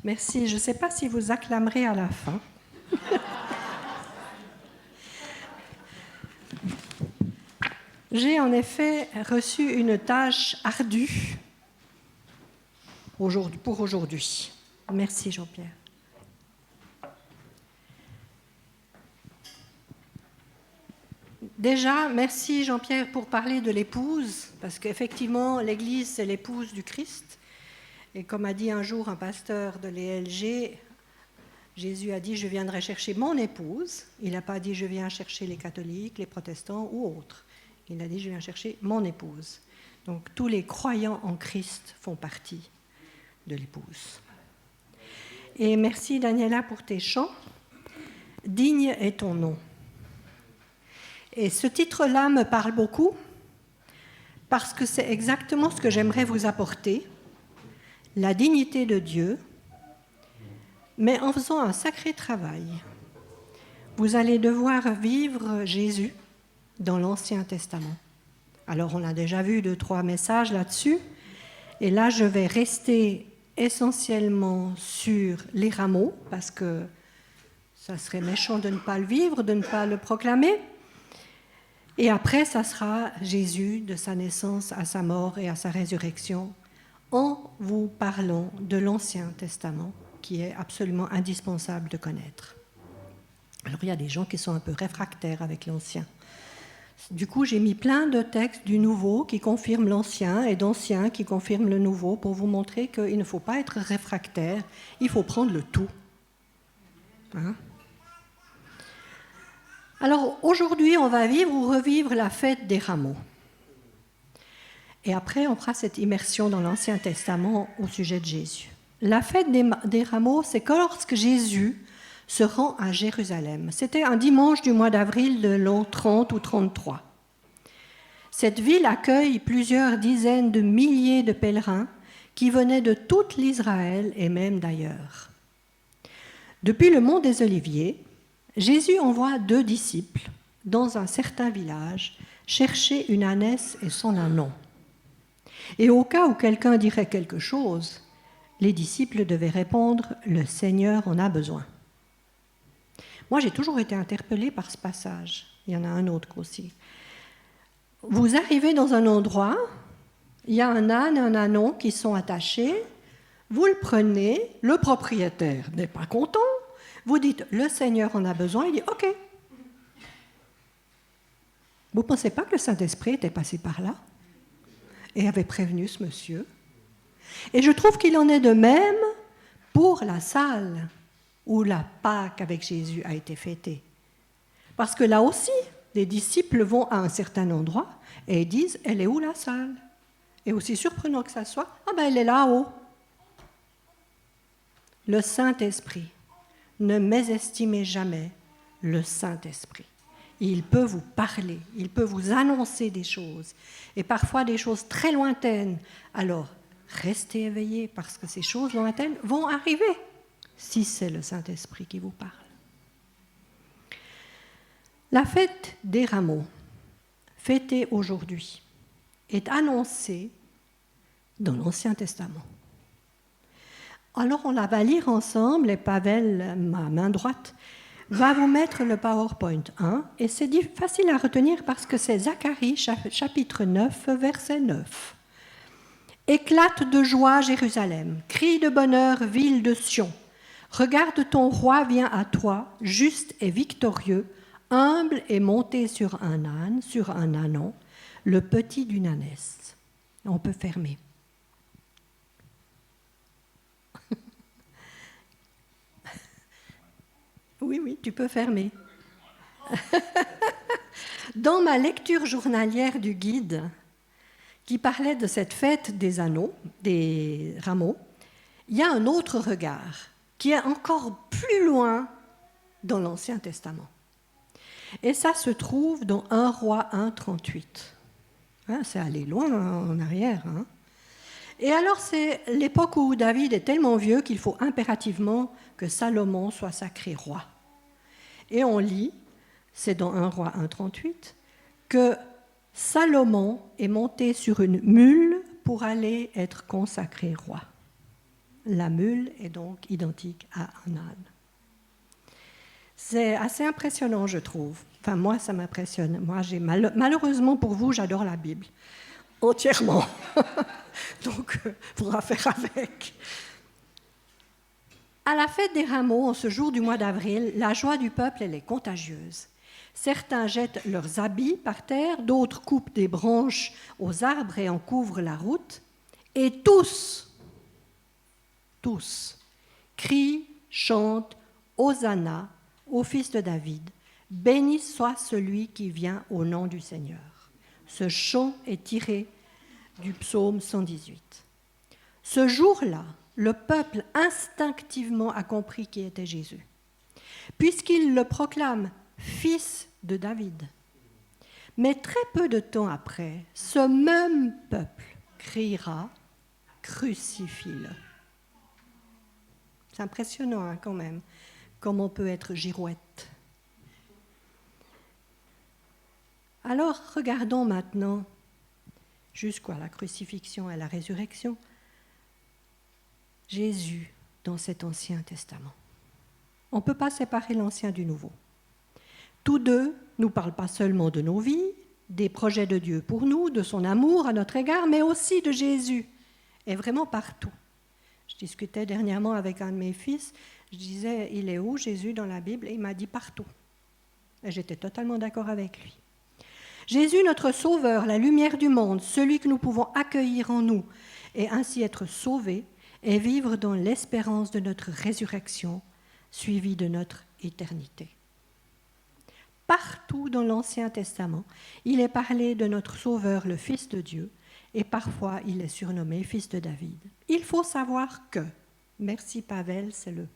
Merci. Je ne sais pas si vous acclamerez à la fin. J'ai en effet reçu une tâche ardue pour aujourd'hui. Merci Jean-Pierre. Déjà, merci Jean-Pierre pour parler de l'épouse, parce qu'effectivement, l'Église, c'est l'épouse du Christ. Et comme a dit un jour un pasteur de l'ELG, Jésus a dit « Je viendrai chercher mon épouse ». Il n'a pas dit « Je viens chercher les catholiques, les protestants ou autres ». Il a dit « Je viens chercher mon épouse ». Donc tous les croyants en Christ font partie de l'épouse. Et merci Daniela pour tes chants. « Digne est ton nom ». Et ce titre-là me parle beaucoup parce que c'est exactement ce que j'aimerais vous apporter, la dignité de Dieu, mais en faisant un sacré travail. Vous allez devoir vivre Jésus dans l'Ancien Testament. Alors on a déjà vu 2-3 messages là-dessus, et là je vais rester essentiellement sur les rameaux, parce que ça serait méchant de ne pas le vivre, de ne pas le proclamer. Et après, ça sera Jésus, de sa naissance à sa mort et à sa résurrection, en vous parlant de l'Ancien Testament, qui est absolument indispensable de connaître. Alors, il y a des gens qui sont un peu réfractaires avec l'Ancien. Du coup, j'ai mis plein de textes du Nouveau qui confirment l'Ancien et d'Ancien qui confirment le Nouveau pour vous montrer qu'il ne faut pas être réfractaire, il faut prendre le tout. Hein? Alors aujourd'hui, on va vivre ou revivre la fête des rameaux. Et après, on fera cette immersion dans l'Ancien Testament au sujet de Jésus. La fête des rameaux, c'est que lorsque Jésus se rend à Jérusalem. C'était un dimanche du mois d'avril de l'an 30 ou 33. Cette ville accueille plusieurs dizaines de milliers de pèlerins qui venaient de toute l'Israël et même d'ailleurs. Depuis le mont des Oliviers, Jésus envoie 2 disciples dans un certain village chercher une ânesse et son ânon. Et au cas où quelqu'un dirait quelque chose, les disciples devaient répondre « Le Seigneur en a besoin ». Moi, j'ai toujours été interpellée par ce passage. Il y en a un autre aussi. Vous arrivez dans un endroit, il y a un âne et un ânon qui sont attachés, vous le prenez, le propriétaire n'est pas content, vous dites « Le Seigneur en a besoin », il dit « Ok ». Vous ne pensez pas que le Saint-Esprit était passé par là et avait prévenu ce monsieur? Et je trouve qu'il en est de même pour la salle où la Pâque avec Jésus a été fêtée. Parce que là aussi, les disciples vont à un certain endroit et ils disent « Elle est où la salle ?» Et aussi surprenant que ça soit, « Ah ben elle est là-haut ». Le Saint-Esprit. Ne mésestimez jamais le Saint-Esprit. Il peut vous parler, il peut vous annoncer des choses, et parfois des choses très lointaines. Alors, restez éveillés, parce que ces choses lointaines vont arriver, si c'est le Saint-Esprit qui vous parle. La fête des rameaux, fêtée aujourd'hui, est annoncée dans l'Ancien Testament. Alors on la va lire ensemble, et Pavel, ma main droite, va vous mettre le PowerPoint 1, et c'est facile à retenir parce que c'est Zacharie, chapitre 9, verset 9. « Éclate de joie Jérusalem, crie de bonheur ville de Sion. Regarde ton roi vient à toi, juste et victorieux, humble et monté sur un âne, sur un ânon, le petit d'une ânesse. » On peut fermer. Oui, tu peux fermer. Dans ma lecture journalière du guide, qui parlait de cette fête des anneaux, des rameaux, il y a un autre regard qui est encore plus loin dans l'Ancien Testament. Et ça se trouve dans 1 Roi 1, 38. Hein, c'est aller loin en arrière. Hein. Et alors, c'est l'époque où David est tellement vieux qu'il faut impérativement que Salomon soit sacré roi. Et on lit, c'est dans 1 Roi 1, 38, que Salomon est monté sur une mule pour aller être consacré roi. La mule est donc identique à un âne. C'est assez impressionnant, je trouve. Enfin, moi, ça m'impressionne. Moi, malheureusement pour vous, j'adore la Bible. Entièrement. Donc, il faudra faire avec. À la fête des rameaux, en ce jour du mois d'avril, la joie du peuple, elle est contagieuse. Certains jettent leurs habits par terre, d'autres coupent des branches aux arbres et en couvrent la route. Et tous, crient, chantent, Hosanna au fils de David. Béni soit celui qui vient au nom du Seigneur. Ce chant est tiré du psaume 118. Ce jour-là, le peuple instinctivement a compris qui était Jésus, puisqu'il le proclame fils de David. Mais très peu de temps après, ce même peuple criera « Crucifie-le ». C'est impressionnant hein, quand même, comme on peut être girouette. Alors, regardons maintenant jusqu'à la crucifixion et la résurrection, Jésus dans cet Ancien Testament. On ne peut pas séparer l'Ancien du Nouveau. Tous deux nous parlent pas seulement de nos vies, des projets de Dieu pour nous, de son amour à notre égard, mais aussi de Jésus, et vraiment partout. Je discutais dernièrement avec un de mes fils, je disais, il est où Jésus dans la Bible? Et il m'a dit partout. Et j'étais totalement d'accord avec lui. Jésus, notre Sauveur, la lumière du monde, celui que nous pouvons accueillir en nous et ainsi être sauvés et vivre dans l'espérance de notre résurrection, suivie de notre éternité. Partout dans l'Ancien Testament, il est parlé de notre Sauveur, le Fils de Dieu, et parfois il est surnommé Fils de David. Il faut savoir que, merci Pavel, c'est le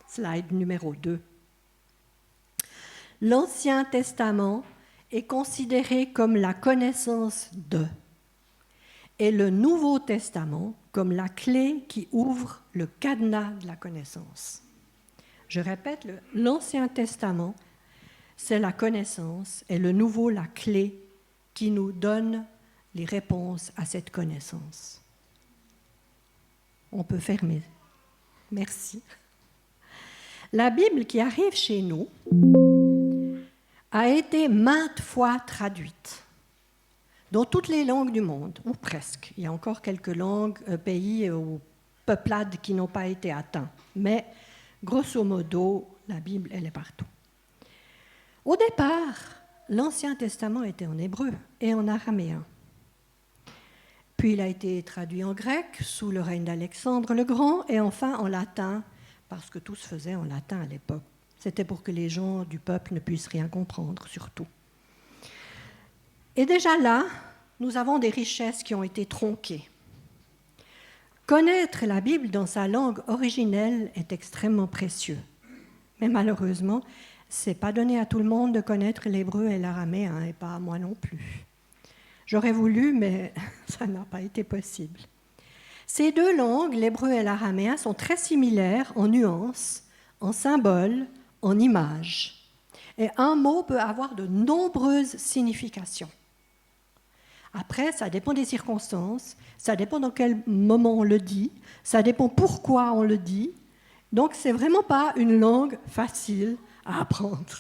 slide numéro 2, l'Ancien Testament est considéré comme la connaissance de, et le Nouveau Testament comme la clé qui ouvre le cadenas de la connaissance. Je répète, l'Ancien Testament, c'est la connaissance, et le Nouveau, la clé qui nous donne les réponses à cette connaissance. On peut fermer. Merci. La Bible qui arrive chez nous a été maintes fois traduite dans toutes les langues du monde, ou presque. Il y a encore quelques langues, pays ou peuplades qui n'ont pas été atteints. Mais, grosso modo, la Bible, elle est partout. Au départ, l'Ancien Testament était en hébreu et en araméen. Puis il a été traduit en grec sous le règne d'Alexandre le Grand et enfin en latin, parce que tout se faisait en latin à l'époque. C'était pour que les gens du peuple ne puissent rien comprendre, surtout. Et déjà là, nous avons des richesses qui ont été tronquées. Connaître la Bible dans sa langue originelle est extrêmement précieux. Mais malheureusement, ce n'est pas donné à tout le monde de connaître l'hébreu et l'araméen, et pas à moi non plus. J'aurais voulu, mais ça n'a pas été possible. Ces deux langues, l'hébreu et l'araméen, sont très similaires en nuances, en symboles, en images. Et un mot peut avoir de nombreuses significations. Après, ça dépend des circonstances, ça dépend dans quel moment on le dit, ça dépend pourquoi on le dit. Donc, ce n'est vraiment pas une langue facile à apprendre.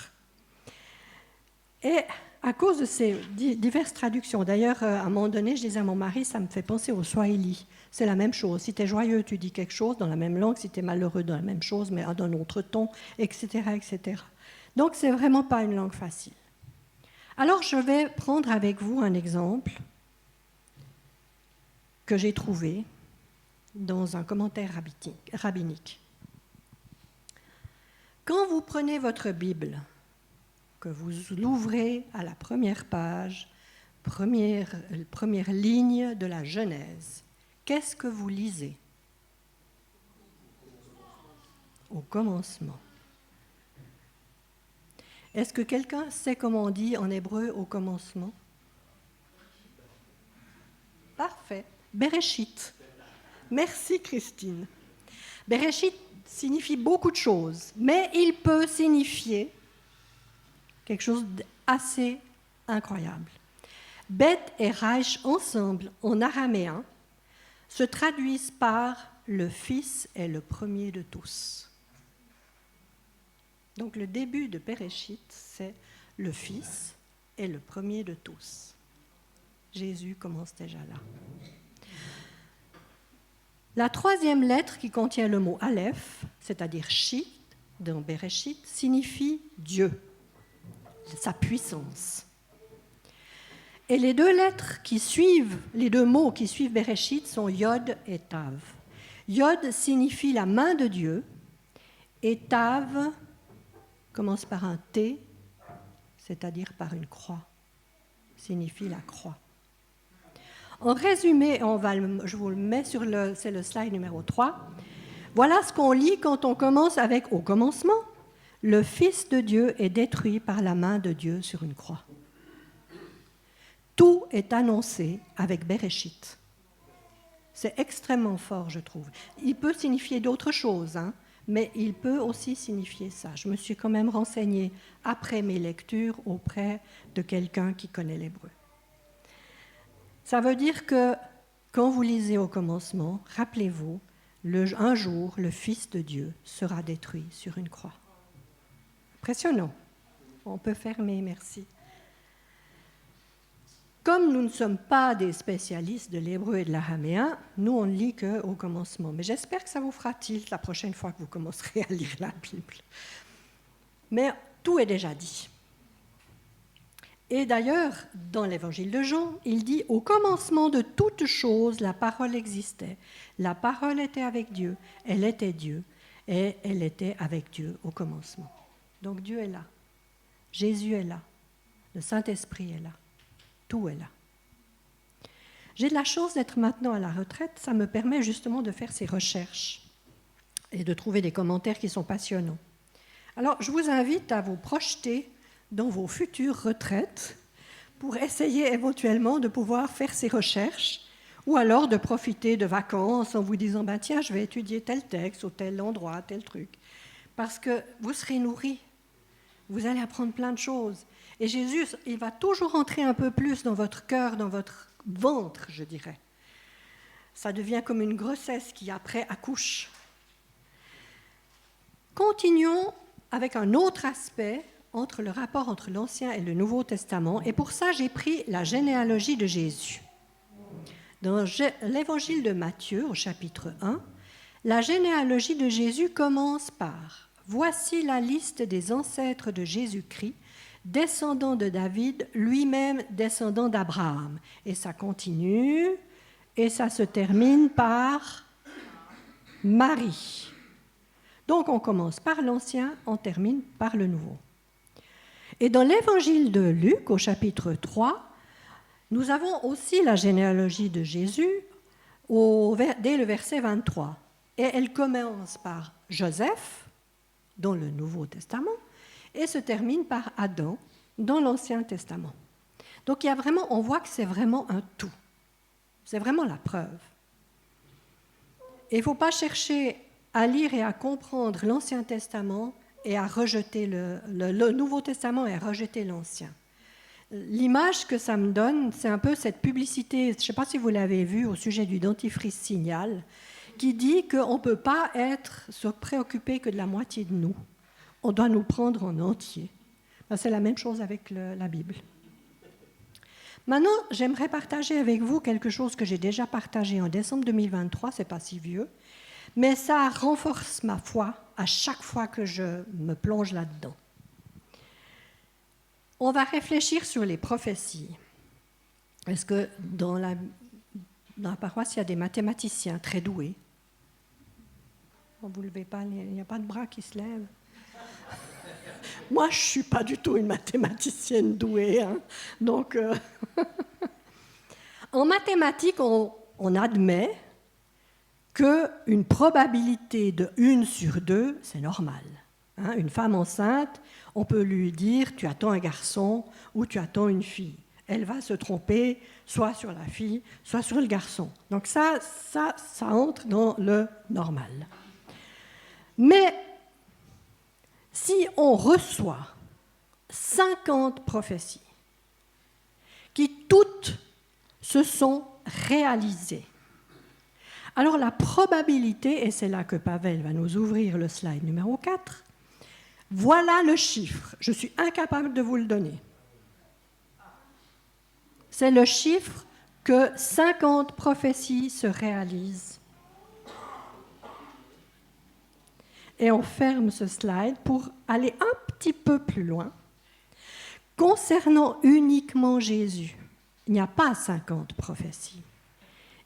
Et à cause de ces diverses traductions, d'ailleurs, à un moment donné, je disais à mon mari, ça me fait penser au Swahili. C'est la même chose. Si tu es joyeux, tu dis quelque chose dans la même langue. Si tu es malheureux, dans la même chose, mais dans un autre ton, etc., etc. Donc, ce n'est vraiment pas une langue facile. Alors, je vais prendre avec vous un exemple que j'ai trouvé dans un commentaire rabbinique. Quand vous prenez votre Bible, que vous l'ouvrez à la première page, première ligne de la Genèse, qu'est-ce que vous lisez? Au commencement. Est-ce que quelqu'un sait comment on dit en hébreu au commencement? Parfait. Bereshit. Merci Christine. Bereshit signifie beaucoup de choses, mais il peut signifier quelque chose d'assez incroyable. Beth et Reich ensemble en araméen se traduisent par « le Fils est le premier de tous ». Donc le début de Bereshit, c'est « le Fils est le premier de tous ». Jésus commence déjà là. La troisième lettre qui contient le mot Aleph, c'est-à-dire Shit, dans Bereshit, signifie Dieu, sa puissance. Et les deux lettres qui suivent, les deux mots qui suivent Bereshit sont Yod et Tav. Yod signifie la main de Dieu et Tav commence par un T, c'est-à-dire par une croix, signifie la croix. En résumé, je vous le mets c'est le slide numéro 3. Voilà ce qu'on lit quand on commence avec « Au commencement, le Fils de Dieu est détruit par la main de Dieu sur une croix ». Tout est annoncé avec Bereshit. C'est extrêmement fort, je trouve. Il peut signifier d'autres choses, mais il peut aussi signifier ça. Je me suis quand même renseignée après mes lectures auprès de quelqu'un qui connaît l'hébreu. Ça veut dire que quand vous lisez au commencement, rappelez-vous, un jour, le Fils de Dieu sera détruit sur une croix. Impressionnant. On peut fermer, merci. Comme nous ne sommes pas des spécialistes de l'hébreu et de l'araméen, nous, on ne lit qu'au commencement. Mais j'espère que ça vous fera tilt la prochaine fois que vous commencerez à lire la Bible. Mais tout est déjà dit. Et d'ailleurs, dans l'évangile de Jean, il dit « Au commencement de toutes choses, la parole existait. La parole était avec Dieu, elle était Dieu, et elle était avec Dieu au commencement. » Donc Dieu est là, Jésus est là, le Saint-Esprit est là, tout est là. J'ai de la chance d'être maintenant à la retraite, ça me permet justement de faire ces recherches et de trouver des commentaires qui sont passionnants. Alors, je vous invite à vous projeter dans vos futures retraites pour essayer éventuellement de pouvoir faire ces recherches ou alors de profiter de vacances en vous disant « Tiens, je vais étudier tel texte ou tel endroit, tel truc ». Parce que vous serez nourris, vous allez apprendre plein de choses. Et Jésus, il va toujours entrer un peu plus dans votre cœur, dans votre ventre, je dirais. Ça devient comme une grossesse qui après accouche. Continuons avec un autre aspect entre le rapport entre l'Ancien et le Nouveau Testament. Et pour ça, j'ai pris la généalogie de Jésus. Dans l'évangile de Matthieu, au chapitre 1, la généalogie de Jésus commence par « Voici la liste des ancêtres de Jésus-Christ, descendant de David, lui-même descendant d'Abraham. » Et ça continue, et ça se termine par Marie. Donc on commence par l'Ancien, on termine par le Nouveau. Et dans l'évangile de Luc, au chapitre 3, nous avons aussi la généalogie de Jésus dès le verset 23. Et elle commence par Joseph, dans le Nouveau Testament, et se termine par Adam, dans l'Ancien Testament. Donc on voit que c'est vraiment un tout. C'est vraiment la preuve. Et il ne faut pas chercher à lire et à comprendre l'Ancien Testament et à rejeter le Nouveau Testament et à rejeter l'Ancien. L'image que ça me donne, c'est un peu cette publicité, je ne sais pas si vous l'avez vue, au sujet du dentifrice Signal, qui dit qu'on ne peut pas se préoccuper que de la moitié de nous. On doit nous prendre en entier. C'est la même chose avec la Bible. Maintenant, j'aimerais partager avec vous quelque chose que j'ai déjà partagé en décembre 2023, c'est pas si vieux, mais ça renforce ma foi à chaque fois que je me plonge là-dedans. On va réfléchir sur les prophéties. Est-ce que dans la paroisse, il y a des mathématiciens très doués? Vous ne levez pas, il n'y a pas de bras qui se lèvent. Moi, je ne suis pas du tout une mathématicienne douée. Donc, en mathématiques, on admet qu'une probabilité de 1 sur 2, c'est normal. Une femme enceinte, on peut lui dire « tu attends un garçon » ou « tu attends une fille ». Elle va se tromper soit sur la fille, soit sur le garçon. Donc ça entre dans le normal. Mais si on reçoit 50 prophéties qui toutes se sont réalisées. Alors la probabilité, et c'est là que Pavel va nous ouvrir le slide numéro 4, voilà le chiffre. Je suis incapable de vous le donner. C'est le chiffre que 50 prophéties se réalisent. Et on ferme ce slide pour aller un petit peu plus loin. Concernant uniquement Jésus, il n'y a pas 50 prophéties.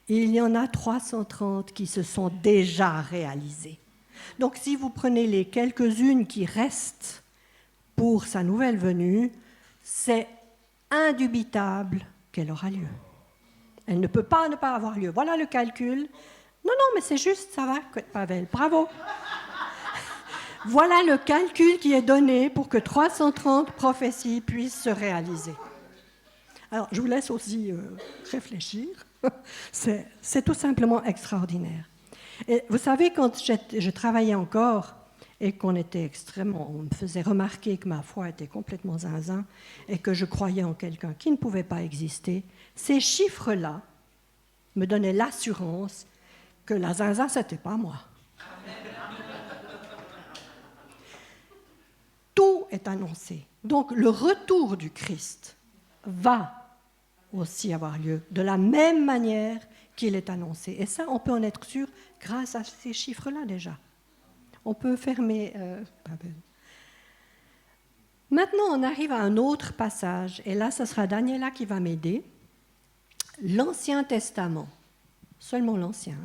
Il y en a 330 qui se sont déjà réalisées. Donc si vous prenez les quelques-unes qui restent pour sa nouvelle venue, c'est indubitable qu'elle aura lieu. Elle ne peut pas ne pas avoir lieu. Voilà le calcul. Non, mais c'est juste, ça va, Pavel, bravo. Voilà le calcul qui est donné pour que 330 prophéties puissent se réaliser. Alors, je vous laisse aussi réfléchir. C'est tout simplement extraordinaire. Et vous savez, quand je travaillais encore et on me faisait remarquer que ma foi était complètement zinzin et que je croyais en quelqu'un qui ne pouvait pas exister, ces chiffres-là me donnaient l'assurance que la zinzin, ce n'était pas moi. Tout est annoncé. Donc le retour du Christ va aussi avoir lieu de la même manière qu'il est annoncé. Et ça, on peut en être sûr grâce à ces chiffres-là déjà. On peut fermer. Maintenant, on arrive à un autre passage, et là, ce sera Daniela qui va m'aider. L'Ancien Testament, seulement l'Ancien,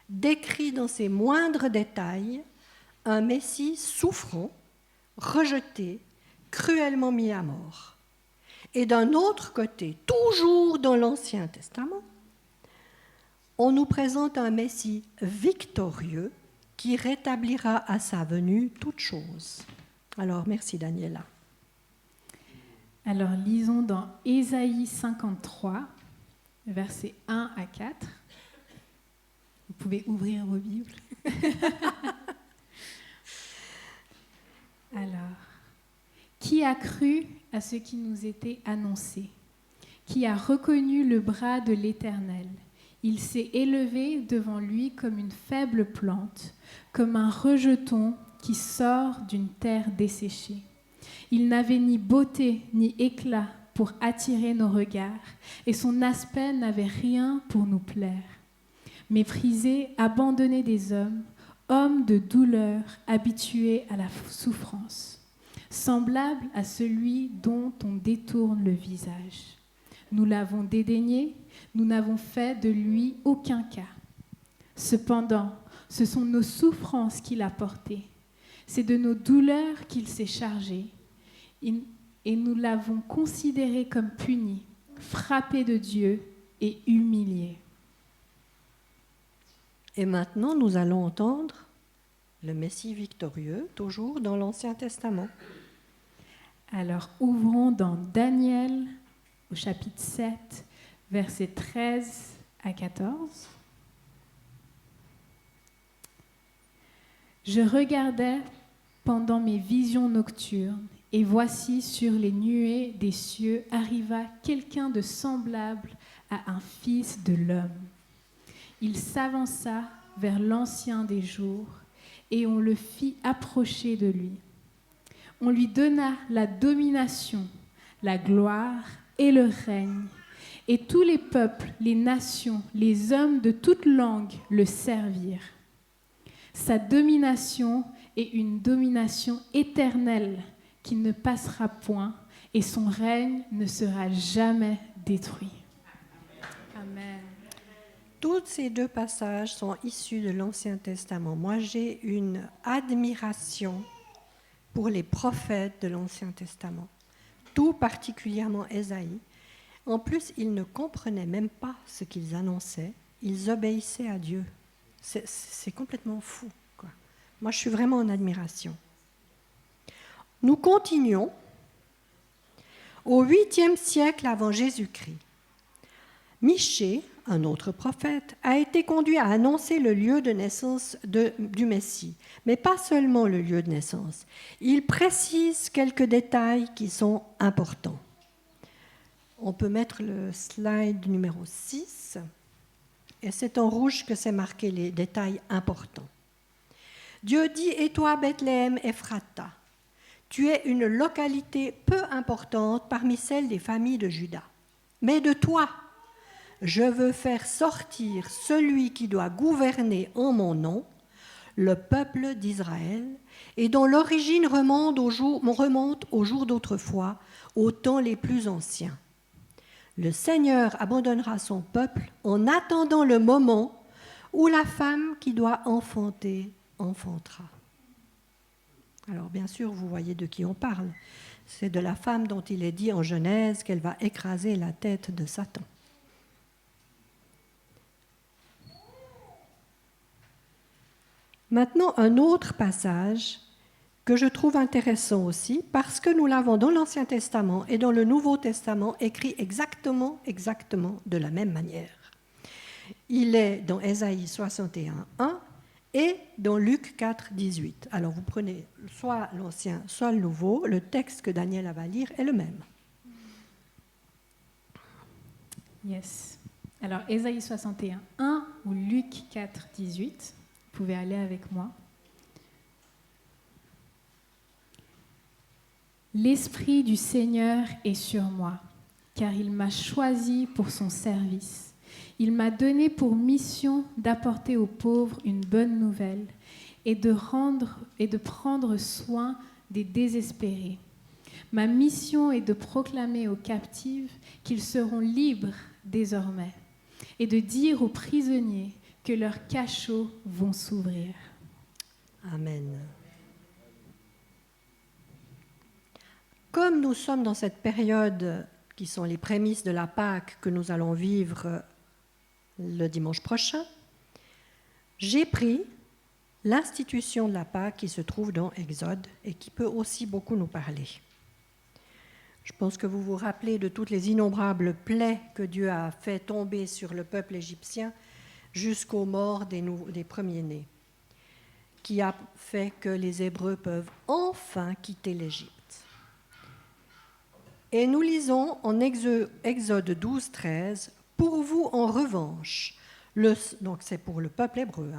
décrit dans ses moindres détails un Messie souffrant, rejeté, cruellement mis à mort. Et d'un autre côté, toujours dans l'Ancien Testament, on nous présente un Messie victorieux qui rétablira à sa venue toutes choses. Alors, merci Daniela. Alors, lisons dans Ésaïe 53, versets 1 à 4. Vous pouvez ouvrir vos Bibles. Alors, qui a cru à ce qui nous était annoncé? Qui a reconnu le bras de l'Éternel? Il s'est élevé devant lui comme une faible plante, comme un rejeton qui sort d'une terre desséchée. Il n'avait ni beauté ni éclat pour attirer nos regards, et son aspect n'avait rien pour nous plaire. Méprisé, abandonné des hommes, homme de douleur, habitué à la souffrance, semblable à celui dont on détourne le visage. Nous l'avons dédaigné, nous n'avons fait de lui aucun cas. Cependant, ce sont nos souffrances qu'il a portées, c'est de nos douleurs qu'il s'est chargé, et nous l'avons considéré comme puni, frappé de Dieu et humilié. Et maintenant, nous allons entendre le Messie victorieux, toujours dans l'Ancien Testament. Alors, ouvrons dans Daniel, au chapitre 7, versets 13 à 14. Je regardais pendant mes visions nocturnes, et voici sur les nuées des cieux arriva quelqu'un de semblable à un fils de l'homme. Il s'avança vers l'Ancien des jours, et on le fit approcher de lui. On lui donna la domination, la gloire et le règne, et tous les peuples, les nations, les hommes de toute langue le servirent. Sa domination est une domination éternelle qui ne passera point, et son règne ne sera jamais détruit. Amen. Tous ces deux passages sont issus de l'Ancien Testament. Moi, j'ai une admiration pour les prophètes de l'Ancien Testament, tout particulièrement Ésaïe. En plus, ils ne comprenaient même pas ce qu'ils annonçaient, ils obéissaient à Dieu. C'est complètement fou, quoi. Moi, je suis vraiment en admiration. Nous continuons au 8e siècle avant Jésus-Christ. Michée, un autre prophète, a été conduit à annoncer le lieu de naissance du Messie, mais pas seulement le lieu de naissance. Il précise quelques détails qui sont importants. On peut mettre le slide numéro 6. Et c'est en rouge que c'est marqué les détails importants. Dieu dit, et toi, Bethléem Ephrata, tu es une localité peu importante parmi celles des familles de Juda. Mais de toi, je veux faire sortir celui qui doit gouverner en mon nom, le peuple d'Israël, et dont l'origine remonte aux jours d'autrefois, aux temps les plus anciens. Le Seigneur abandonnera son peuple en attendant le moment où la femme qui doit enfanter enfantera. Alors bien sûr, vous voyez de qui on parle. C'est de la femme dont il est dit en Genèse qu'elle va écraser la tête de Satan. Maintenant, un autre passage que je trouve intéressant aussi, parce que nous l'avons dans l'Ancien Testament et dans le Nouveau Testament écrit exactement de la même manière. Il est dans Ésaïe 61:1 et dans Luc 4:18. Alors vous prenez soit l'Ancien, soit le Nouveau, le texte que Daniel va lire est le même. Yes. Alors Ésaïe 61:1 ou Luc 4:18, vous pouvez aller avec moi. L'Esprit du Seigneur est sur moi, car il m'a choisi pour son service. Il m'a donné pour mission d'apporter aux pauvres une bonne nouvelle et de prendre soin des désespérés. Ma mission est de proclamer aux captifs qu'ils seront libres désormais et de dire aux prisonniers que leurs cachots vont s'ouvrir. Amen. Comme nous sommes dans cette période qui sont les prémices de la Pâque que nous allons vivre le dimanche prochain, j'ai pris l'institution de la Pâque qui se trouve dans Exode et qui peut aussi beaucoup nous parler. Je pense que vous vous rappelez de toutes les innombrables plaies que Dieu a fait tomber sur le peuple égyptien jusqu'aux morts des premiers-nés, qui a fait que les Hébreux peuvent enfin quitter l'Égypte. Et nous lisons en Exode 12:13, « Pour vous, en revanche, donc c'est pour le peuple hébreu,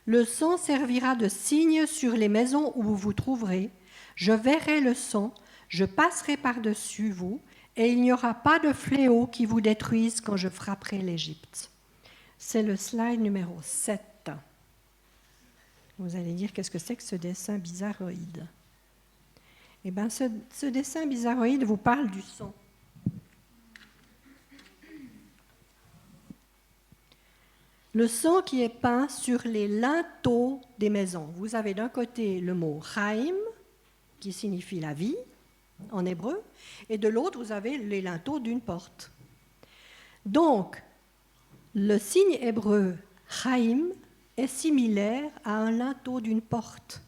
le sang servira de signe sur les maisons où vous vous trouverez. Je verrai le sang, je passerai par-dessus vous, et il n'y aura pas de fléau qui vous détruise quand je frapperai l'Égypte. » C'est le slide numéro 7. Vous allez dire, qu'est-ce que c'est que ce dessin bizarroïde ? Eh bien, ce dessin bizarroïde vous parle du sang. Le sang qui est peint sur les linteaux des maisons. Vous avez d'un côté le mot « chaim » qui signifie la vie en hébreu, et de l'autre, vous avez les linteaux d'une porte. Donc, le signe hébreu « chaim » est similaire à un linteau d'une porte.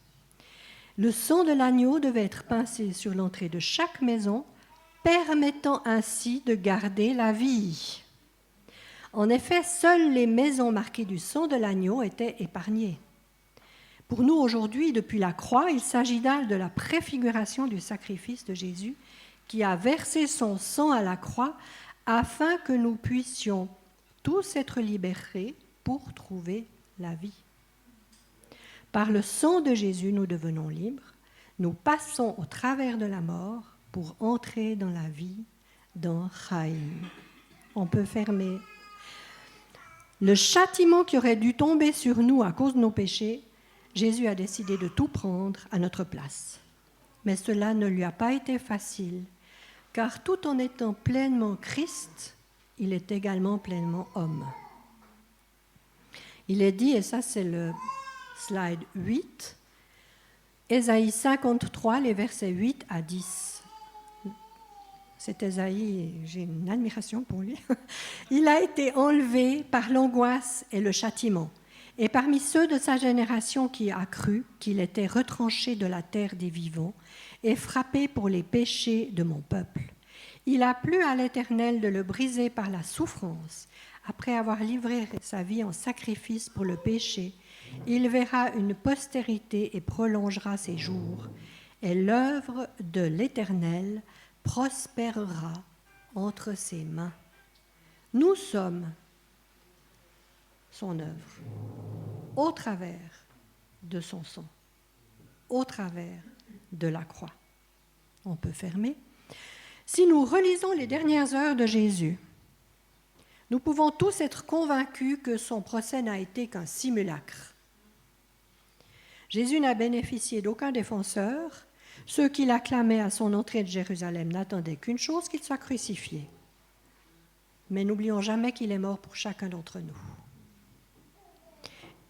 Le sang de l'agneau devait être pincé sur l'entrée de chaque maison, permettant ainsi de garder la vie. En effet, seules les maisons marquées du sang de l'agneau étaient épargnées. Pour nous, aujourd'hui, depuis la croix, il s'agit de la préfiguration du sacrifice de Jésus qui a versé son sang à la croix afin que nous puissions tous être libérés pour trouver la vie. Par le sang de Jésus, nous devenons libres. Nous passons au travers de la mort pour entrer dans la vie, dans Chaim. On peut fermer. Le châtiment qui aurait dû tomber sur nous à cause de nos péchés, Jésus a décidé de tout prendre à notre place. Mais cela ne lui a pas été facile, car tout en étant pleinement Christ, il est également pleinement homme. Il est dit, et ça c'est le slide 8, Ésaïe 53, les versets 8 à 10. Cet Ésaïe, j'ai une admiration pour lui. Il a été enlevé par l'angoisse et le châtiment. Et parmi ceux de sa génération qui a cru qu'il était retranché de la terre des vivants et frappé pour les péchés de mon peuple, il a plu à l'Éternel de le briser par la souffrance. Après avoir livré sa vie en sacrifice pour le péché, il verra une postérité et prolongera ses jours. Et l'œuvre de l'Éternel prospérera entre ses mains. Nous sommes son œuvre, au travers de son sang, au travers de la croix. On peut fermer. Si nous relisons les dernières heures de Jésus, nous pouvons tous être convaincus que son procès n'a été qu'un simulacre. Jésus n'a bénéficié d'aucun défenseur. Ceux qui l'acclamaient à son entrée de Jérusalem n'attendaient qu'une chose, qu'il soit crucifié. Mais n'oublions jamais qu'il est mort pour chacun d'entre nous.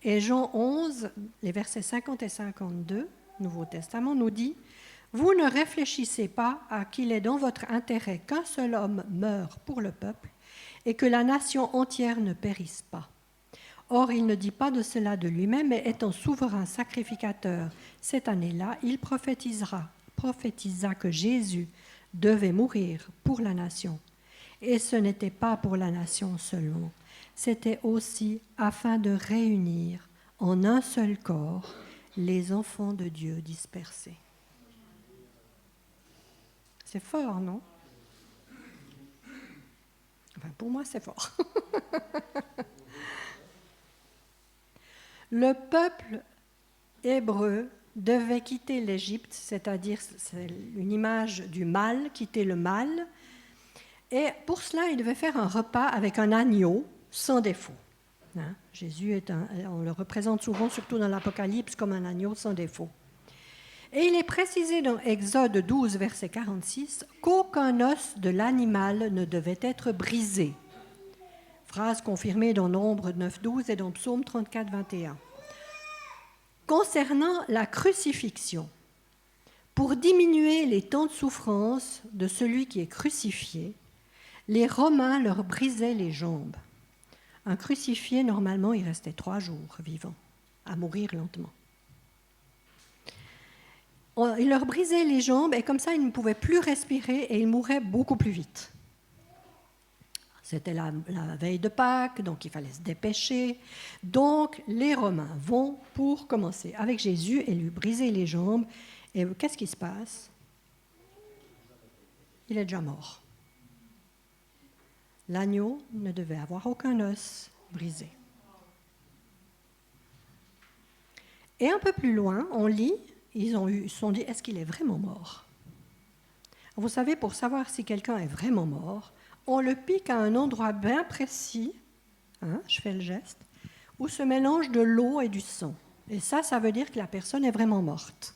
Et Jean 11, les versets 50 et 52, Nouveau Testament, nous dit « Vous ne réfléchissez pas à qu'il est dans votre intérêt qu'un seul homme meure pour le peuple et que la nation entière ne périsse pas. Or, il ne dit pas de cela de lui-même, mais étant souverain sacrificateur cette année-là, il prophétisa que Jésus devait mourir pour la nation. Et ce n'était pas pour la nation seulement, c'était aussi afin de réunir en un seul corps les enfants de Dieu dispersés. » C'est fort, non ? Enfin, pour moi, c'est fort. Le peuple hébreu devait quitter l'Égypte, c'est-à-dire, c'est une image du mal, quitter le mal. Et pour cela, il devait faire un repas avec un agneau sans défaut. Hein? Jésus on le représente souvent, surtout dans l'Apocalypse, comme un agneau sans défaut. Et il est précisé dans Exode 12, verset 46, qu'aucun os de l'animal ne devait être brisé. Phrase confirmée dans Nombre 9, 12 et dans Psaume 34, 21. Concernant la crucifixion, pour diminuer les temps de souffrance de celui qui est crucifié, les Romains leur brisaient les jambes. Un crucifié, normalement, il restait 3 jours vivant, à mourir lentement. Ils leur brisaient les jambes et comme ça, ils ne pouvaient plus respirer et ils mouraient beaucoup plus vite. C'était la veille de Pâques, donc il fallait se dépêcher. Donc, les Romains vont pour commencer avec Jésus et lui briser les jambes. Et qu'est-ce qui se passe ? Il est déjà mort. L'agneau ne devait avoir aucun os brisé. Et un peu plus loin, on lit, ils se sont dit, est-ce qu'il est vraiment mort ? Vous savez, pour savoir si quelqu'un est vraiment mort, on le pique à un endroit bien précis, hein, je fais le geste, où se mélange de l'eau et du sang. Et ça veut dire que la personne est vraiment morte.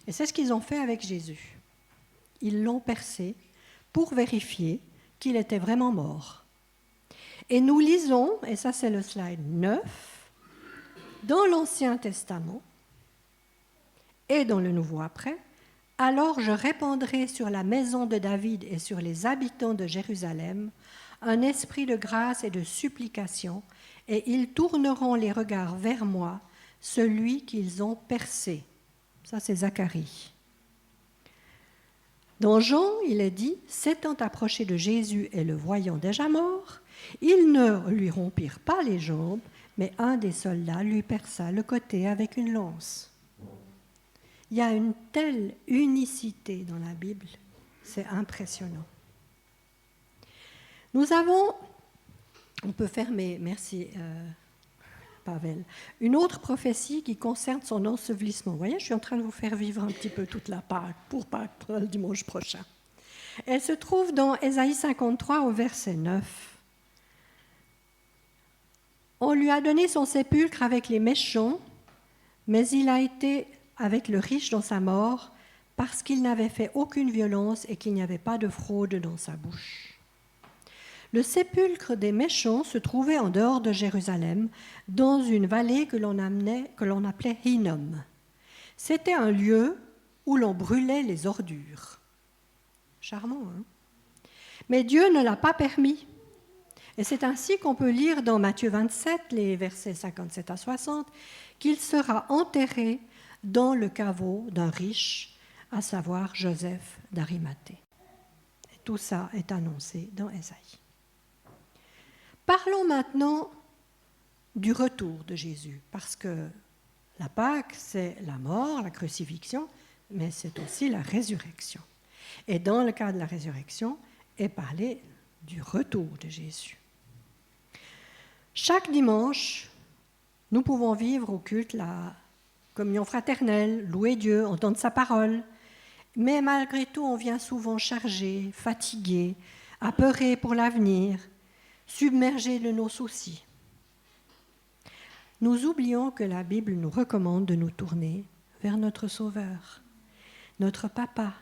Et c'est ce qu'ils ont fait avec Jésus. Ils l'ont percé pour vérifier qu'il était vraiment mort. Et nous lisons, et ça c'est le slide 9, dans l'Ancien Testament et dans le Nouveau après, « Alors je répandrai sur la maison de David et sur les habitants de Jérusalem un esprit de grâce et de supplication, et ils tourneront les regards vers moi, celui qu'ils ont percé. » Ça c'est Zacharie. Dans Jean, il est dit, s'étant approché de Jésus et le voyant déjà mort, ils ne lui rompirent pas les jambes, mais un des soldats lui perça le côté avec une lance. Il y a une telle unicité dans la Bible, c'est impressionnant. Nous avons, on peut fermer, merci Pavel, une autre prophétie qui concerne son ensevelissement. Vous voyez, je suis en train de vous faire vivre un petit peu toute la Pâque, pour Pâques, pour le dimanche prochain. Elle se trouve dans Ésaïe 53 au verset 9. On lui a donné son sépulcre avec les méchants, mais il a été avec le riche dans sa mort, parce qu'il n'avait fait aucune violence et qu'il n'y avait pas de fraude dans sa bouche. Le sépulcre des méchants se trouvait en dehors de Jérusalem, dans une vallée que l'on appelait Hinnom. C'était un lieu où l'on brûlait les ordures. Charmant, hein ? Mais Dieu ne l'a pas permis. Et c'est ainsi qu'on peut lire dans Matthieu 27, les versets 57 à 60, qu'il sera enterré dans le caveau d'un riche, à savoir Joseph d'Arimathée. Et tout ça est annoncé dans Ésaïe. Parlons maintenant du retour de Jésus, parce que la Pâque, c'est la mort, la crucifixion, mais c'est aussi la résurrection. Et dans le cas de la résurrection, et parler du retour de Jésus. Chaque dimanche, nous pouvons vivre au culte la communion fraternelle, louer Dieu, entendre sa parole, mais malgré tout, on vient souvent chargé, fatigué, apeuré pour l'avenir, submergé de nos soucis. Nous oublions que la Bible nous recommande de nous tourner vers notre Sauveur, notre Papa,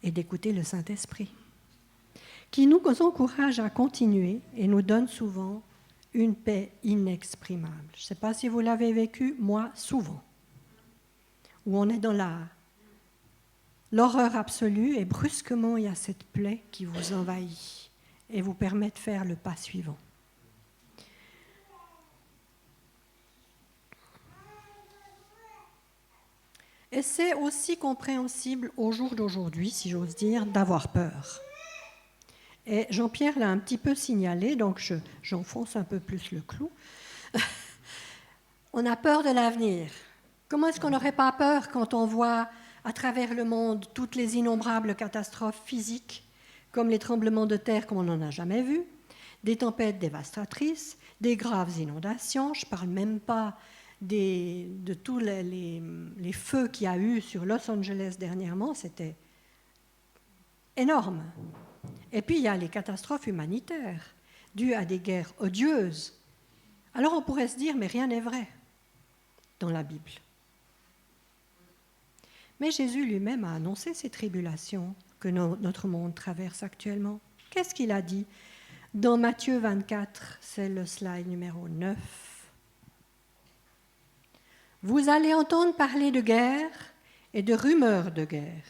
et d'écouter le Saint-Esprit, qui nous encourage à continuer et nous donne souvent une paix inexprimable. Je ne sais pas si vous l'avez vécu, moi, souvent, où on est dans l'horreur absolue et brusquement, il y a cette plaie qui vous envahit et vous permet de faire le pas suivant. Et c'est aussi compréhensible au jour d'aujourd'hui, si j'ose dire, d'avoir peur. Et Jean-Pierre l'a un petit peu signalé, donc j'enfonce un peu plus le clou. On a peur de l'avenir. Comment est-ce qu'on n'aurait pas peur quand on voit à travers le monde toutes les innombrables catastrophes physiques, comme les tremblements de terre comme on n'en a jamais vu, des tempêtes dévastatrices, des graves inondations, je ne parle même pas de tous les feux qu'il y a eu sur Los Angeles dernièrement, c'était énorme. Et puis il y a les catastrophes humanitaires, dues à des guerres odieuses. Alors on pourrait se dire, mais rien n'est vrai dans la Bible. Mais Jésus lui-même a annoncé ces tribulations que notre monde traverse actuellement. Qu'est-ce qu'il a dit dans Matthieu 24, c'est le slide numéro 9. Vous allez entendre parler de guerre et de rumeurs de guerre.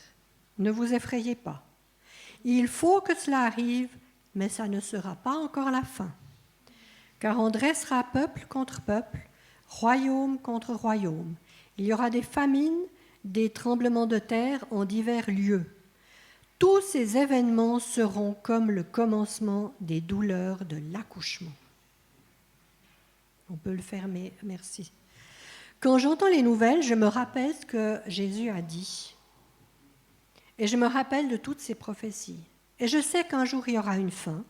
Ne vous effrayez pas. Il faut que cela arrive, mais ça ne sera pas encore la fin. Car on dressera peuple contre peuple, royaume contre royaume. Il y aura des famines, des tremblements de terre en divers lieux. Tous ces événements seront comme le commencement des douleurs de l'accouchement. On peut le fermer, merci. Quand j'entends les nouvelles, je me rappelle ce que Jésus a dit. Et je me rappelle de toutes ces prophéties. Et je sais qu'un jour, il y aura une fin.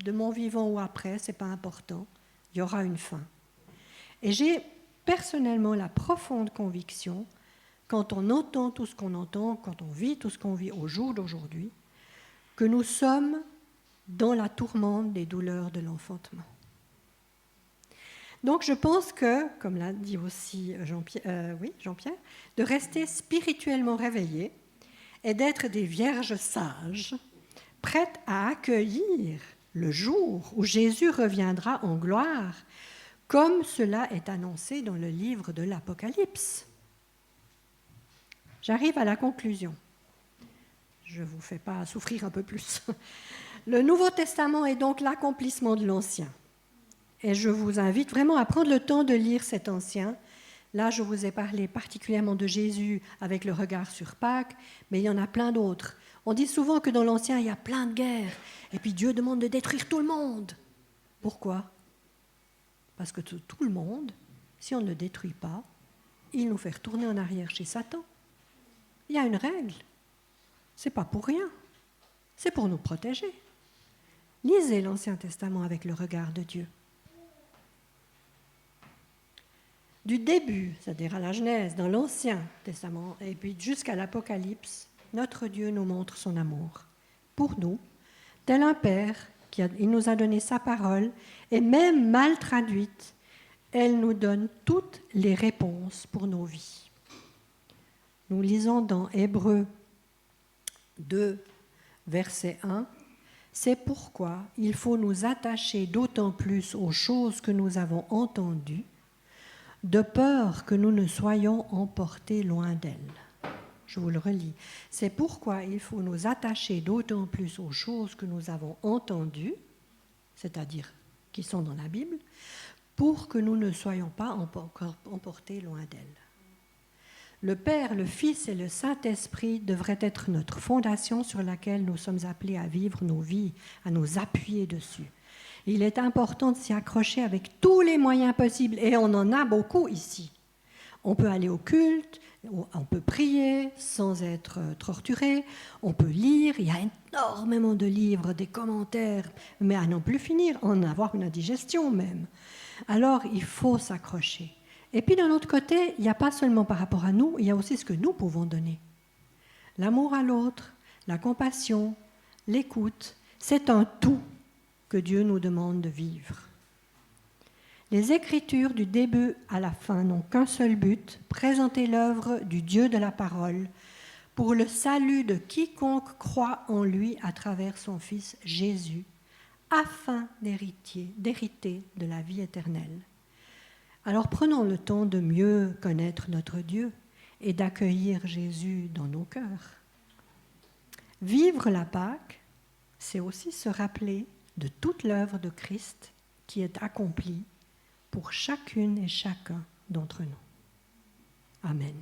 De mon vivant ou après, ce n'est pas important. Il y aura une fin. Et j'ai personnellement la profonde conviction, quand on entend tout ce qu'on entend, quand on vit tout ce qu'on vit au jour d'aujourd'hui, que nous sommes dans la tourmente des douleurs de l'enfantement. Donc je pense que, comme l'a dit aussi Jean-Pierre, de rester spirituellement réveillés et d'être des vierges sages, prêtes à accueillir le jour où Jésus reviendra en gloire, comme cela est annoncé dans le livre de l'Apocalypse. J'arrive à la conclusion. Je ne vous fais pas souffrir un peu plus. Le Nouveau Testament est donc l'accomplissement de l'Ancien. Et je vous invite vraiment à prendre le temps de lire cet Ancien. Là, je vous ai parlé particulièrement de Jésus avec le regard sur Pâques, mais il y en a plein d'autres. On dit souvent que dans l'Ancien, il y a plein de guerres, et puis Dieu demande de détruire tout le monde. Pourquoi ? Parce que tout le monde, si on ne le détruit pas, il nous fait retourner en arrière chez Satan. Il y a une règle. Ce n'est pas pour rien. C'est pour nous protéger. Lisez l'Ancien Testament avec le regard de Dieu. Du début, c'est-à-dire à la Genèse, dans l'Ancien Testament, et puis jusqu'à l'Apocalypse, notre Dieu nous montre son amour pour nous, tel un Père il nous a donné sa parole, et même mal traduite, elle nous donne toutes les réponses pour nos vies. Nous lisons dans Hébreux 2, verset 1, « C'est pourquoi il faut nous attacher d'autant plus aux choses que nous avons entendues, de peur que nous ne soyons emportés loin d'elles. » Je vous le relis. « C'est pourquoi il faut nous attacher d'autant plus aux choses que nous avons entendues, c'est-à-dire qui sont dans la Bible, pour que nous ne soyons pas emportés loin d'elles. » Le Père, le Fils et le Saint-Esprit devraient être notre fondation sur laquelle nous sommes appelés à vivre nos vies, à nous appuyer dessus. Il est important de s'y accrocher avec tous les moyens possibles, et on en a beaucoup ici. On peut aller au culte, on peut prier sans être torturé, on peut lire, il y a énormément de livres, des commentaires, mais à n'en plus finir, en avoir une indigestion même. Alors il faut s'accrocher. Et puis d'un autre côté, il n'y a pas seulement par rapport à nous, il y a aussi ce que nous pouvons donner. L'amour à l'autre, la compassion, l'écoute, c'est un tout que Dieu nous demande de vivre. Les Écritures du début à la fin n'ont qu'un seul but, présenter l'œuvre du Dieu de la parole pour le salut de quiconque croit en lui à travers son Fils Jésus, afin d'hériter de la vie éternelle. Alors prenons le temps de mieux connaître notre Dieu et d'accueillir Jésus dans nos cœurs. Vivre la Pâque, c'est aussi se rappeler de toute l'œuvre de Christ qui est accomplie pour chacune et chacun d'entre nous. Amen.